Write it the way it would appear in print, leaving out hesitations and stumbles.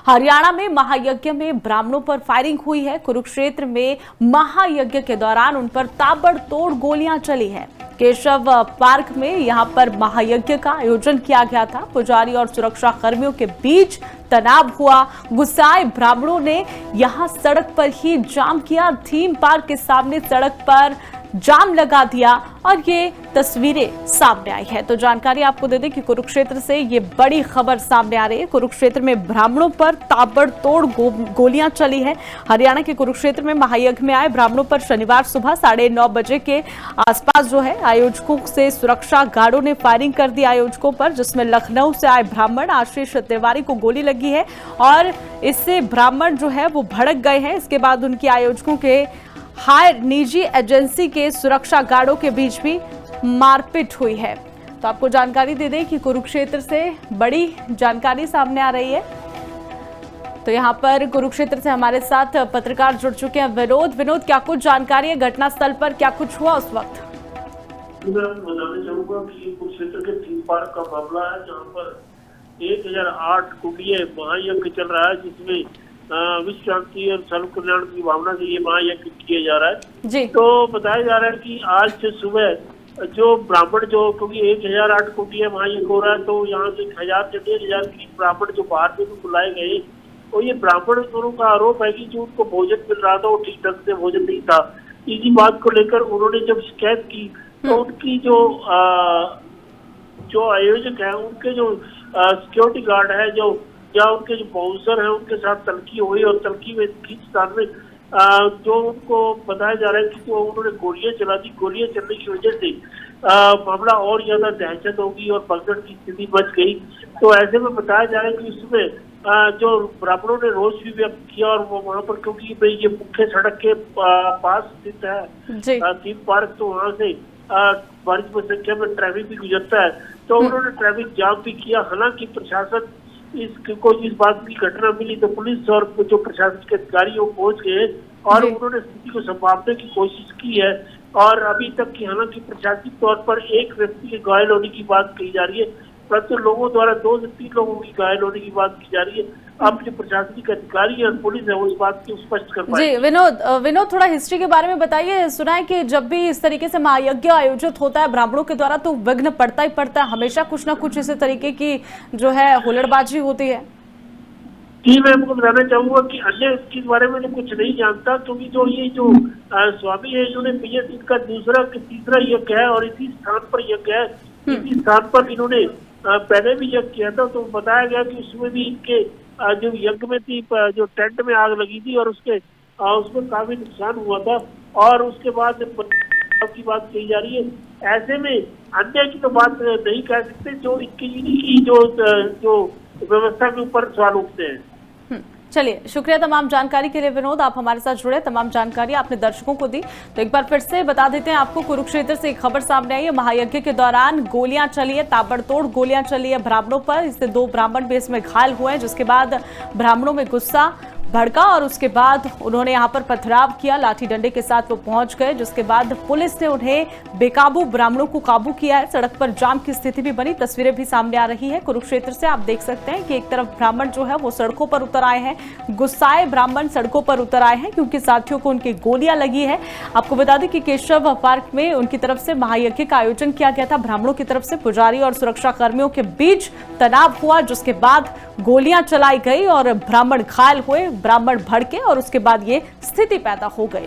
हरियाणा में महायज्ञ में ब्राह्मणों पर फायरिंग हुई है। कुरुक्षेत्र में महायज्ञ के दौरान उन पर ताबड़तोड़ गोलियां चली हैं। केशव पार्क में यहां पर महायज्ञ का आयोजन किया गया था। पुजारी और सुरक्षा कर्मियों के बीच तनाव हुआ। गुस्साए ब्राह्मणों ने यहां सड़क पर ही जाम किया। थीम पार्क के सामने सड़क पर जाम लगा दिया और ये तस्वीरें सामने आई है। तो जानकारी आपको दे दें कि कुरुक्षेत्र से ये बड़ी खबर सामने आ रही है। कुरुक्षेत्र में ब्राह्मणों पर ताबड़तोड़ गोलियां चली है। हरियाणा के कुरुक्षेत्र में महायज्ञ में आए ब्राह्मणों पर शनिवार सुबह 9:30 बजे के आसपास जो है आयोजकों से सुरक्षा गार्डों ने फायरिंग कर दी आयोजकों पर, जिसमें लखनऊ से आए ब्राह्मण आशीष तिवारी को गोली लगी है और इससे ब्राह्मण जो है वो भड़क गए हैं। इसके बाद उनकी आयोजकों के हायर निजी एजेंसी के सुरक्षा गार्डों के बीच भी मारपीट हुई है। तो आपको जानकारी दे दें कि कुरुक्षेत्र से बड़ी जानकारी सामने आ रही है। तो यहाँ पर कुरुक्षेत्र से हमारे साथ पत्रकार जुड़ चुके हैं विनोद, क्या कुछ जानकारी है घटनास्थल पर, क्या कुछ हुआ उस वक्त? मैं बताना चाहूंगा कि कुरुक्षेत्र के थीम पार्क का मामला है, जहाँ पर 1008 कुटीय महायज्ञ चल रहा है, जिसमें विश्व शांति और सर्व कल्याण की भावना से ये महायज्ञ किया जा रहा है जी। तो बताया जा रहा है कि आज से सुबह जो ब्राह्मण क्योंकि 1008 कोटी महायज्ञ हो रहा है, तो यहाँ से 1000 से 1500 की ब्राह्मण जो बाहर से बुलाए गए, तो ये ब्राह्मण दोनों का आरोप है कि जो उनको भोजन मिल रहा था वो ठीक ढंग से भोजन नहीं था। इसी बात को लेकर उन्होंने जब शिकायत की तो उनकी जो आयोजक है, उनके जो सिक्योरिटी गार्ड है, या उनके जो बाउंसर है, उनके साथ तलखी हुई और तलखी में खींचतान में जो उनको बताया जा रहा है कि उन्होंने गोलियां चला दी। गोलियां चलने की वजह से मामला और ज्यादा दहशत होगी और भगदड़ की स्थिति बच गई। तो ऐसे में बताया जा रहा है कि उसमें जो ब्राह्मणों ने रोष भी व्यक्त किया और वो वहाँ पर, क्योंकि ये मुख्य सड़क के पास स्थित है थीम पार्क, तो वहाँ से बड़ी संख्या में ट्रैफिक भी गुजरता है, तो उन्होंने ट्रैफिक जाम भी किया। हालांकि प्रशासन इस बात की घटना मिली तो पुलिस और जो प्रशासन के अधिकारी वो पहुंच गए और उन्होंने स्थिति को संभालने की कोशिश की है। और अभी तक की हालांकि प्रशासनिक तौर पर एक व्यक्ति के घायल होने की बात कही जा रही है, परंतु लोगों द्वारा 2 से 3 लोगों की घायल होने की बात की जा रही है। अब जो प्रशासनिक अधिकारी और पुलिस है वो इस बात को स्पष्ट कर पाए। जी विनोद, थोड़ा हिस्ट्री के बारे में बताइए। सुना है कि जब भी इस तरीके से महायज्ञ आयोजित होता है ब्राह्मणों के द्वारा तो विघ्न पड़ता ही पड़ता है, हमेशा कुछ ना कुछ इसी तरीके की जो है हुल्लड़बाजी होती है। जी, मैं आपको बताना चाहूंगा कि अन्य इसके बारे में तो कुछ नहीं जानता, क्योंकि जो स्वामी है, इन्होंने इनका तीसरा यज्ञ है और इसी स्थान पर यज्ञ है। इसी स्थान पर इन्होंने पहले भी यज्ञ किया था, तो बताया गया कि उसमें भी इनके जो यज्ञ में थी, जो टेंट में आग लगी थी और उसमें काफी नुकसान हुआ था और उसके बाद की बात कही जा रही है। ऐसे में अन्य की तो बात नहीं कह सकते, जो इनकी जो व्यवस्था के ऊपर सवाल उठते हैं। चलिए, शुक्रिया तमाम जानकारी के लिए विनोद, आप हमारे साथ जुड़े, तमाम जानकारी आपने दर्शकों को दी। तो एक बार फिर से बता देते हैं आपको, कुरुक्षेत्र से एक खबर सामने आई है। महायज्ञ के दौरान गोलियां चली है, ताबड़तोड़ गोलियां चली है ब्राह्मणों पर। इससे 2 ब्राह्मण भी इसमें घायल हुए हैं, जिसके बाद ब्राह्मणों में गुस्सा भड़का और उसके बाद उन्होंने यहां पर पथराव किया। लाठी डंडे के साथ वो पहुंच गए, जिसके बाद पुलिस ने उन्हें बेकाबू ब्राह्मणों को काबू किया है। सड़क पर जाम की स्थिति भी बनी, तस्वीरें भी सामने आ रही है। कुरुक्षेत्र से आप देख सकते हैं कि एक तरफ ब्राह्मण जो है वो सड़कों पर उतर आए हैं, गुस्साए ब्राह्मण सड़कों पर उतर आए हैं क्योंकि साथियों को उनकी गोलियां लगी है। आपको बता दें कि केशव पार्क में उनकी तरफ से महायज्ञ का आयोजन किया गया था। ब्राह्मणों की तरफ से पुजारी और सुरक्षा कर्मियों के बीच तनाव हुआ, जिसके बाद गोलियां चलाई गई और ब्राह्मण घायल हुए, ब्राह्मण भड़के और उसके बाद ये स्थिति पैदा हो गई।